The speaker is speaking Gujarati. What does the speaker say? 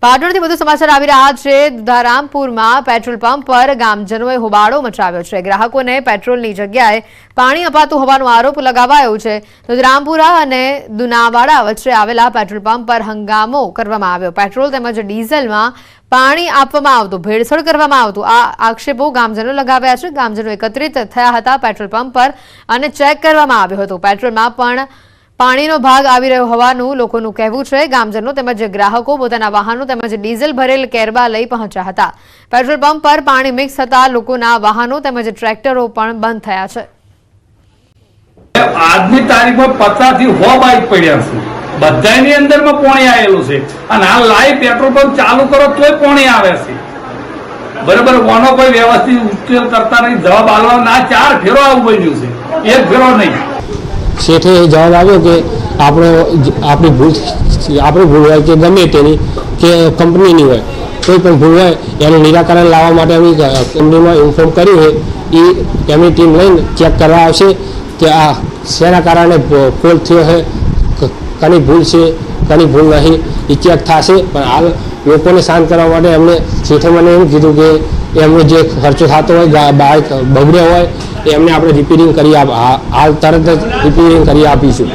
પાટણથી વધુ સમાચાર આવી રહ્યા છે। દુધારામપુરમાં પેટ્રોલ પંપ પર ગામજનોએ હોબાળો મચાવ્યો છે। ગ્રાહકોને પેટ્રોલની જગ્યાએ પાણી અપાતું હોવાનો આરોપ લગાવાયો છે। દુધારામપુરા અને દુનાવાડા વચ્ચે આવેલા પેટ્રોલ પંપ પર હંગામો કરવામાં આવ્યો। પેટ્રોલ તેમજ ડીઝલમાં પાણી આપવામાં આવતું ભેળસેળ કરવામાં આવતું આ આક્ષેપો ગામજનો લગાવ્યા છે। ગામજનો એકત્રિત થયા હતા પેટ્રોલ પંપ પર અને ચેક કરવામાં આવ્યો હતો। પેટ્રોલમાં પણ પાણીનો ભાગ આવી રહ્યો હોવાનું લોકોનું કહેવું છે। ગામજનો તેમજ ગ્રાહકો પોતાના વાહનો તેમજ ડીઝલ ભરેલ કેરબા લઈ પહોંચ્યા હતા। પેટ્રોલ પંપ પર પાણી મિક્સ થતા લોકોના વાહનો તેમજ ટ્રેક્ટરો પણ બંધ થયા છે। આજની તારીખમાં 50 થી 100 બાઇક પડ્યા છે, બધાની અંદરમાં પાણી આવેલું છે અને આ લાઈવ પેટ્રોલ પંપ ચાલુ કરો તોય પાણી આવે છે। બરાબર, કોનો કોઈ વ્યવસ્થિત ઉકેલ કરતા નહીં, જવાબ આલવા ના 4 ફેરો આવું બન્યું છે, એક ફેરો નહીં। શેઠે જવાબ આવ્યો કે આપણી ભૂલ હોય કે ગમે તેની કે કંપનીની હોય, કોઈ પણ ભૂલ હોય એનું નિરાકરણ લાવવા માટે અમે કંપનીમાં ઇન્ફોર્મ કર્યું હોય એ એમની ટીમ લઈને ચેક કરવા આવશે કે આ શેના કારણે ફોલ થયો છે, કોની ભૂલ છે કોની ભૂલ નહીં એ ચેક થશે। પણ હાલ લોકોને શાંત કરવા માટે એમને શેઠે મને એમ કીધું કે એમનો જે ખર્ચો થતો હોય બાઇક બગડ્યો હોય એમને આપણે રિપેરિંગ કરી હાલ તરત જ રિપેરિંગ કરી આપીશું।